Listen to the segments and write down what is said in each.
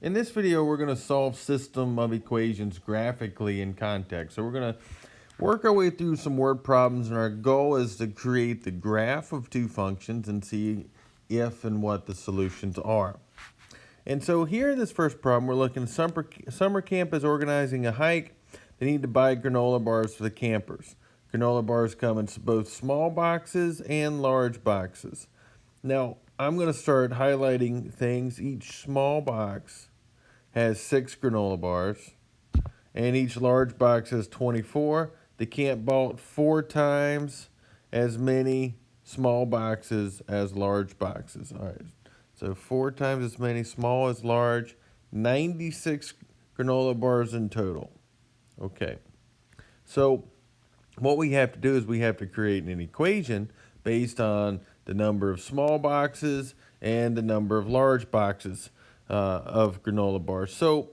In this video, we're going to solve system of equations graphically in context. So we're going to work our way through some word problems, and our goal is to create the graph of two functions and see if and what the solutions are. And so here in this first problem, we're looking at summer camp is organizing a hike. They need to buy granola bars for the campers. Granola bars come in both small boxes and large boxes. Now, I'm going to start highlighting things. Each small box has 6 granola bars, and each large box has 24. The camp bought 4 times as many small boxes as large boxes. All right, so 4 times as many small as large, 96 granola bars in total. Okay, so what we have to do is we have to create an equation based on the number of small boxes and the number of large boxes of granola bars. So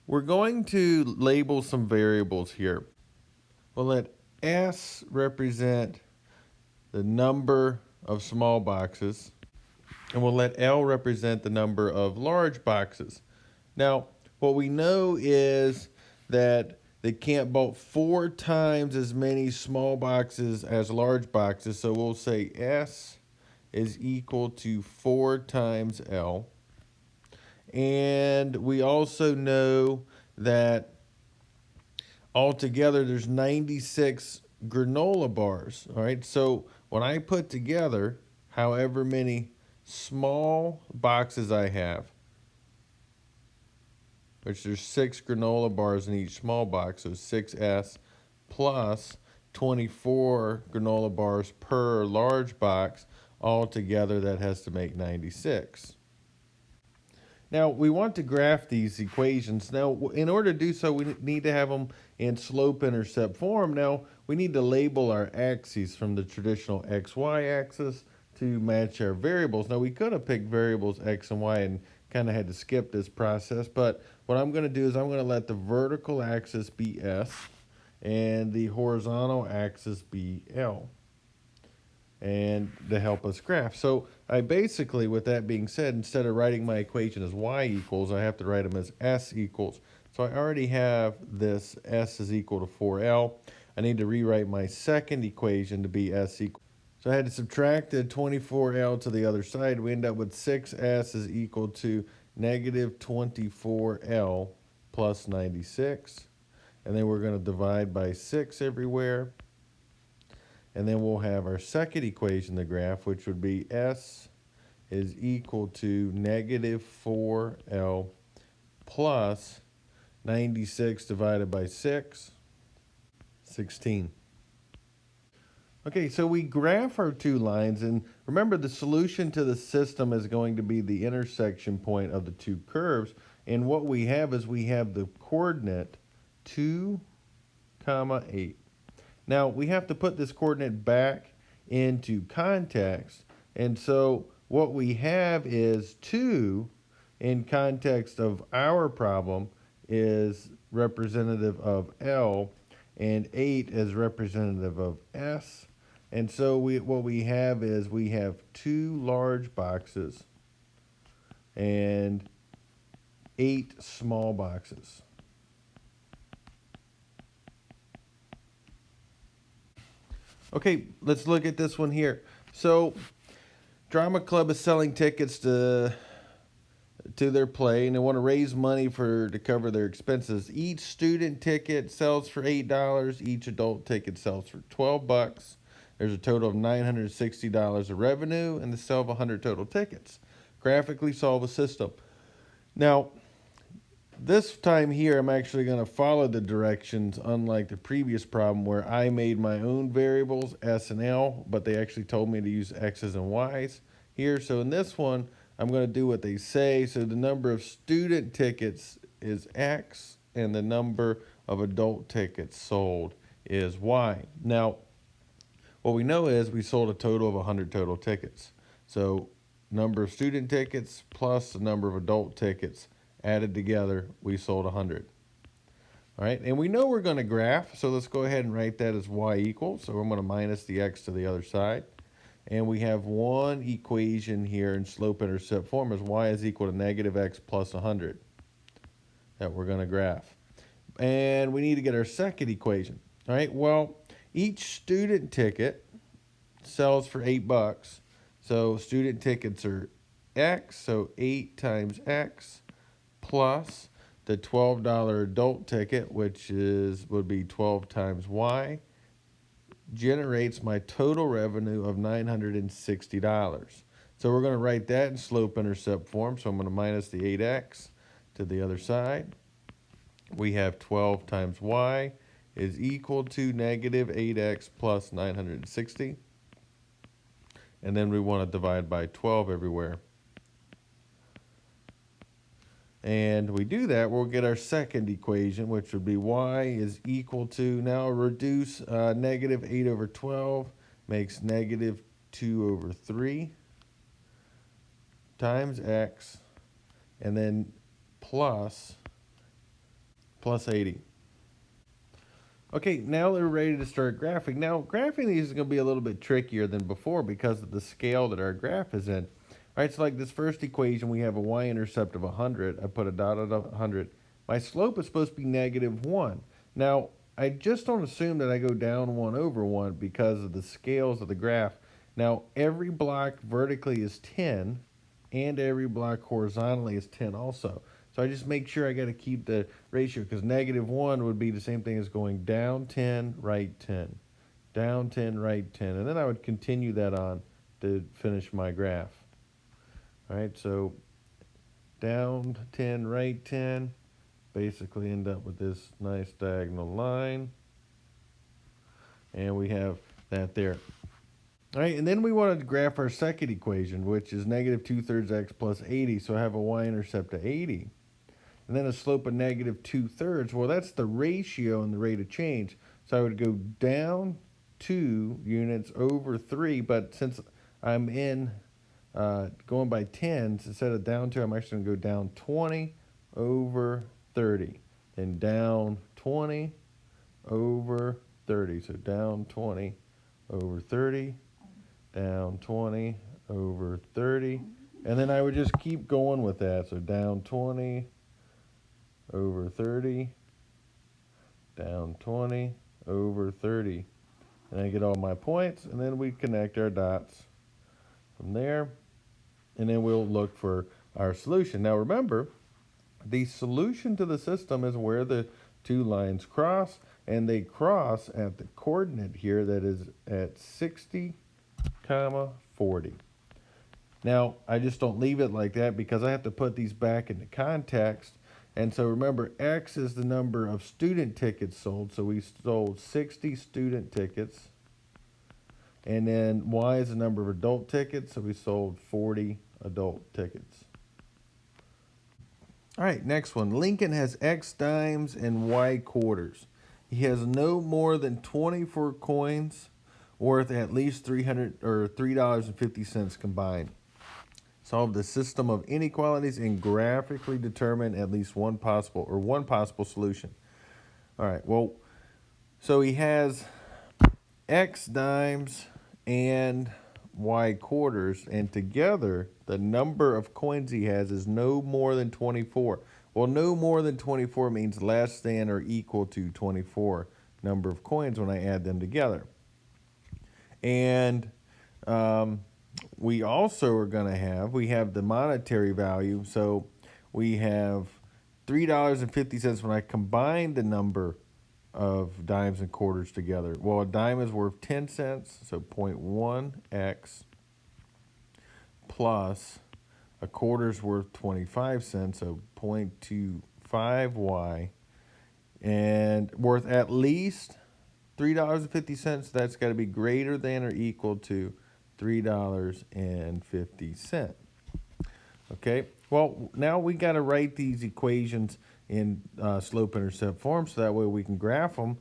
we're going to label some variables here. We'll let S represent the number of small boxes, and we'll let L represent the number of large boxes. Now, what we know is that they can't bought 4 times as many small boxes as large boxes, so we'll say S is equal to 4 times L. And we also know that altogether there's 96 granola bars. All right, so when I put together however many small boxes I have, which there's 6 granola bars in each small box, so 6S plus 24 granola bars per large box, altogether that has to make 96. Now, we want to graph these equations. Now, in order to do so, we need to have them in slope-intercept form. Now, we need to label our axes from the traditional XY axis to match our variables. Now, we could have picked variables X and Y and kind of had to skip this process, but what I'm going to do is I'm going to let the vertical axis be S and the horizontal axis be L, and to help us graph. So I basically, with that being said, instead of writing my equation as y equals, I have to write them as s equals. So I already have this s is equal to 4l. I need to rewrite my second equation to be s equal. So I had to subtract the 24l to the other side. We end up with 6s is equal to negative 24l plus 96. And then we're going to divide by 6 everywhere. And then we'll have our second equation, the graph, which would be S is equal to negative 4L plus 96 divided by 6, 16. Okay, so we graph our two lines, and remember the solution to the system is going to be the intersection point of the two curves. And what we have is we have the coordinate 2, 8. Now, we have to put this coordinate back into context. And so what we have is 2 in context of our problem is representative of L, and 8 is representative of S. And so what we have is we have 2 large boxes and 8 small boxes. Okay, let's look at this one here. So, Drama Club is selling tickets to their play, and they want to raise money to cover their expenses. Each student ticket sells for $8. Each adult ticket sells for $12. There's a total of $960 of revenue, and the sale of 100 total tickets. Graphically solve a system. Now, this time here, I'm actually going to follow the directions, unlike the previous problem where I made my own variables, S and L, but they actually told me to use X's and Y's here. So in this one, I'm going to do what they say. So the number of student tickets is X, and the number of adult tickets sold is Y. Now, what we know is we sold a total of 100 total tickets. So number of student tickets plus the number of adult tickets added together, we sold 100. All right, and we know we're going to graph, so let's go ahead and write that as y equals. So I'm going to minus the x to the other side. And we have one equation here in slope-intercept form as y is equal to negative x plus 100. that we're going to graph. And we need to get our second equation. All right, well, each student ticket sells for $8. So student tickets are X, so 8 times X plus the $12 adult ticket, which would be 12 times Y, generates my total revenue of $960. So we're going to write that in slope-intercept form. So I'm going to minus the 8x to the other side. We have 12 times y is equal to negative 8x plus 960. And then we want to divide by 12 everywhere. And we do that, we'll get our second equation, which would be y is equal to, now reduce negative 8 over 12 makes negative 2 over 3 times x, and then plus 80. Okay, now we're ready to start graphing. Now, graphing these is going to be a little bit trickier than before because of the scale that our graph is in. All right, so like this first equation, we have a y-intercept of 100. I put a dot at 100. My slope is supposed to be negative 1. Now, I just don't assume that I go down 1 over 1 because of the scales of the graph. Now, every block vertically is 10, and every block horizontally is 10 also. So I just make sure I got to keep the ratio, because negative 1 would be the same thing as going down 10, right 10. Down 10, right 10. And then I would continue that on to finish my graph. All right, so down 10, right 10, basically end up with this nice diagonal line. And we have that there. All right, and then we want to graph our second equation, which is negative 2/3 x plus 80. So I have a y-intercept of 80. And then a slope of negative 2/3. Well, that's the ratio and the rate of change. So I would go down 2 units over 3, but since I'm in going by tens, instead of down 2, I'm actually going to go down 20 over 30. Then down 20 over 30. So down 20 over 30, down 20 over 30. And then I would just keep going with that. So down 20 over 30, down 20 over 30. And I get all my points, and then we connect our dots from there. And then we'll look for our solution. Now remember, the solution to the system is where the two lines cross, and they cross at the coordinate here that is at 60, 40. Now, I just don't leave it like that because I have to put these back into context. And so remember, X is the number of student tickets sold. So we sold 60 student tickets. And then Y is the number of adult tickets. So we sold 40 adult tickets. All right, next one. Lincoln has X dimes and Y quarters. He has no more than 24 coins worth at least $3.50 combined. Solve the system of inequalities and graphically determine at least one possible solution. All right, well, so he has X dimes and Y quarters, and together the number of coins he has is no more than 24. Well, no more than 24 means less than or equal to 24 number of coins when I add them together. And we also are going to have the monetary value. So we have $3.50 when I combine the number of dimes and quarters together. Well, a dime is worth 10 cents, so 0.1x, plus a quarter is worth 25 cents, so 0.25y, and worth at least $3.50. That's got to be greater than or equal to $3.50. Okay, well, now we got to write these equations in slope-intercept form so that way we can graph them.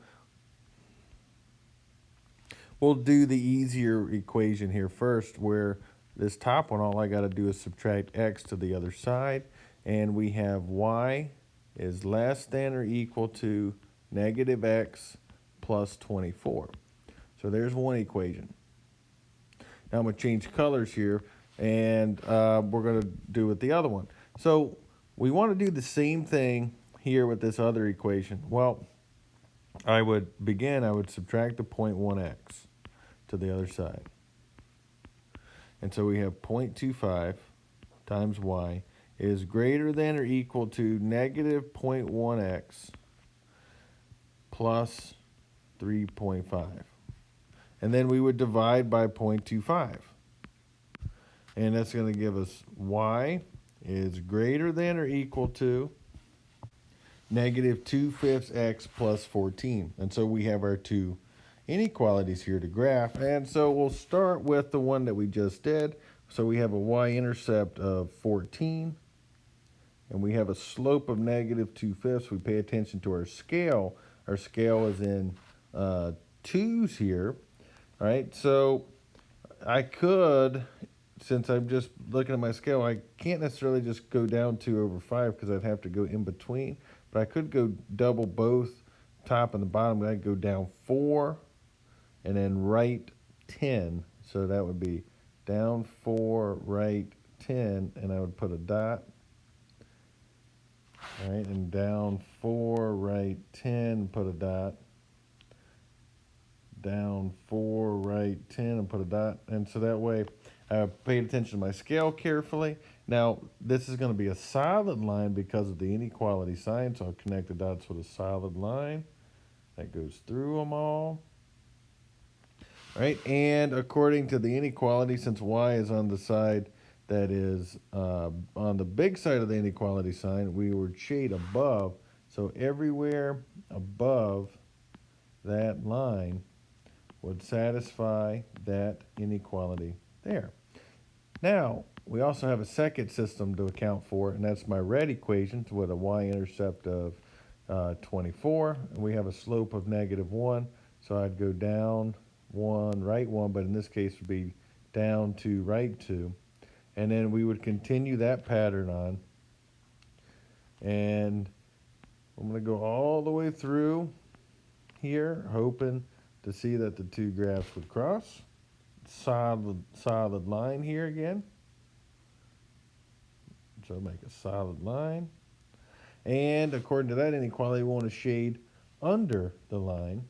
We'll do the easier equation here first, where this top one, all I got to do is subtract x to the other side, and we have y is less than or equal to negative x plus 24. So there's one equation. Now I'm going to change colors here, and we're going to do with the other one. So we want to do the same thing here with this other equation? Well, I would subtract the 0.1x to the other side. And so we have 0.25 times y is greater than or equal to negative 0.1x plus 3.5. And then we would divide by 0.25. And that's going to give us y is greater than or equal to negative 2/5 x plus 14. And so we have our two inequalities here to graph. And so we'll start with the one that we just did. So we have a y-intercept of 14. And we have a slope of negative 2/5. We pay attention to our scale. Our scale is in twos here. All right, so I could, since I'm just looking at my scale, I can't necessarily just go down 2/5 because I'd have to go in between. But I could go double both top and the bottom. I'd go down 4 and then right 10. So that would be down 4, right 10, and I would put a dot. All right, and down 4, right 10, put a dot. Down 4, right 10, and put a dot. And so that way I paid attention to my scale carefully. Now, this is going to be a solid line because of the inequality sign, so I'll connect the dots with a solid line. That goes through them all. All right, and according to the inequality, since y is on the side that is on the big side of the inequality sign, we would shade above. So everywhere above that line would satisfy that inequality there. Now, we also have a second system to account for, and that's my red equation with a y-intercept of 24. And we have a slope of negative 1, so I'd go down 1, right 1, but in this case it would be down 2, right 2. And then we would continue that pattern on. And I'm going to go all the way through here, hoping to see that the two graphs would cross. Solid line here again. So make a solid line. And according to that inequality, we want to shade under the line.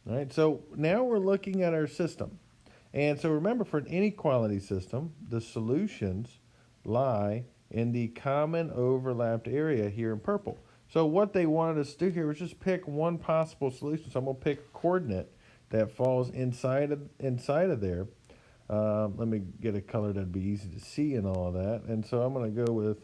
All right, so now we're looking at our system. And so remember, for an inequality system, the solutions lie in the common overlapped area here in purple. So what they wanted us to do here was just pick one possible solution. So I'm going to pick a coordinate that falls inside of there. Let me get a color that'd be easy to see and all of that. And so I'm going to go with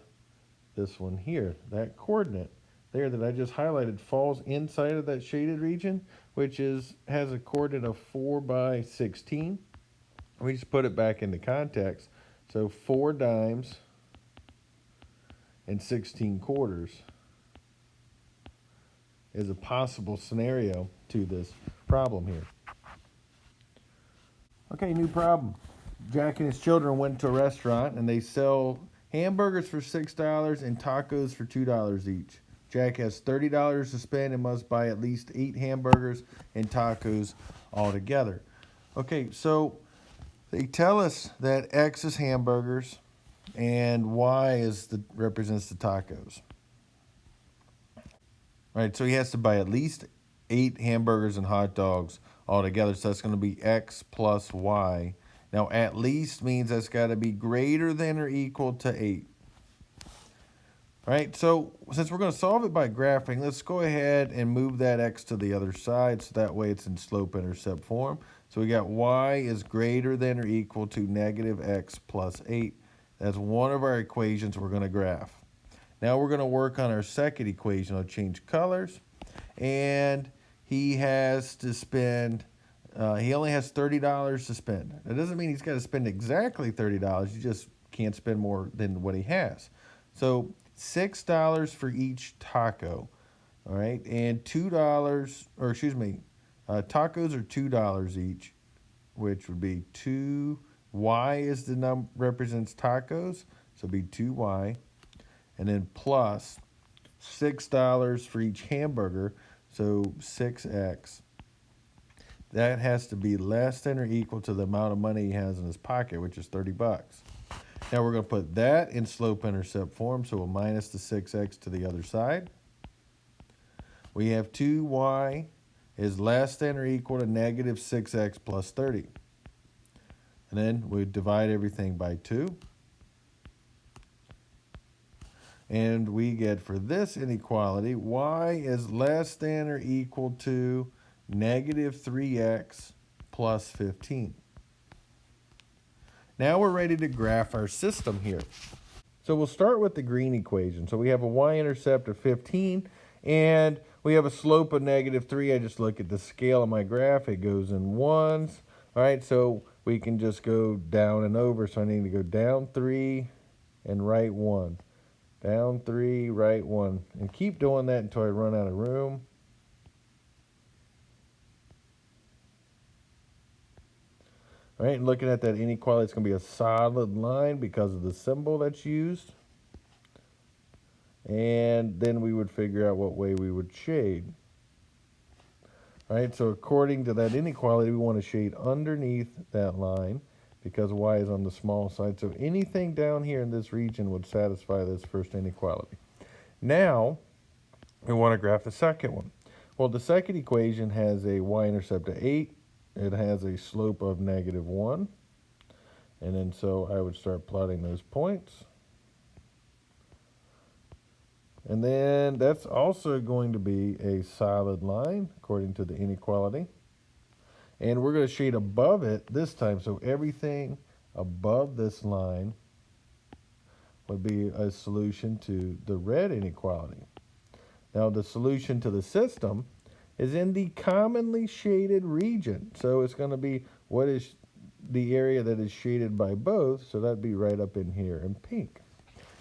this one here. That coordinate there that I just highlighted falls inside of that shaded region, which has a coordinate of 4 by 16. We just put it back into context. So 4 dimes and 16 quarters is a possible scenario to this problem here. Okay, new problem. Jack and his children went to a restaurant and they sell hamburgers for $6 and tacos for $2 each. Jack has $30 to spend and must buy at least 8 hamburgers and tacos altogether. Okay, so they tell us that X is hamburgers and Y represents the tacos. All right, so he has to buy at least 8 hamburgers and hot dogs altogether. So that's going to be X plus Y. Now, at least means that's got to be greater than or equal to 8. All right, so since we're going to solve it by graphing, let's go ahead and move that X to the other side so that way it's in slope-intercept form. So we got Y is greater than or equal to negative X plus 8. That's one of our equations we're going to graph. Now we're going to work on our second equation. I'll change colors. And he has to spend, he only has $30 to spend. That doesn't mean he's got to spend exactly $30. He just can't spend more than what he has. So $6 for each taco, all right? And tacos are $2 each, which would be 2. Y is the number, represents tacos, so it'd be 2Y. And then plus $6 for each hamburger, so 6X. That has to be less than or equal to the amount of money he has in his pocket, which is $30. Now we're going to put that in slope-intercept form, so we'll minus the 6x to the other side. We have 2y is less than or equal to negative 6x plus 30. And then we divide everything by 2. And we get for this inequality, y is less than or equal to negative 3x plus 15. Now we're ready to graph our system here. So we'll start with the green equation. So we have a y-intercept of 15, and we have a slope of negative 3. I just look at the scale of my graph. It goes in ones. All right, so we can just go down and over. So I need to go down 3 and right 1. Down 3, right 1. And keep doing that until I run out of room. All right, and looking at that inequality, it's going to be a solid line because of the symbol that's used. And then we would figure out what way we would shade. All right, so according to that inequality, we want to shade underneath that line because y is on the small side. So anything down here in this region would satisfy this first inequality. Now, we want to graph the second one. Well, the second equation has a y-intercept of 8. It has a slope of negative 1. And then so I would start plotting those points. And then that's also going to be a solid line according to the inequality. And we're going to shade above it this time. So everything above this line would be a solution to the red inequality. Now the solution to the system is in the commonly shaded region. So it's going to be what is the area that is shaded by both. So that'd be right up in here in pink.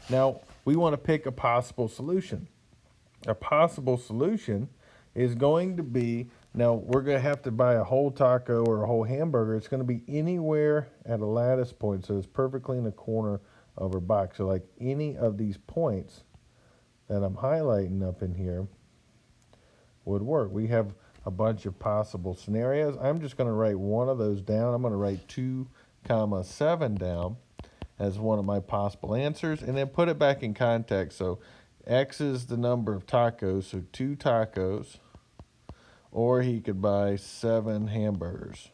Now we want to pick a possible solution. A possible solution is going to be, now we're going to have to buy a whole taco or a whole hamburger. It's going to be anywhere at a lattice point. So it's perfectly in the corner of our box. So like any of these points that I'm highlighting up in here would work. We have a bunch of possible scenarios. I'm just going to write one of those down. I'm going to write 2, 7 down as one of my possible answers, and then put it back in context. So X is the number of tacos, so 2 tacos, or he could buy 7 hamburgers.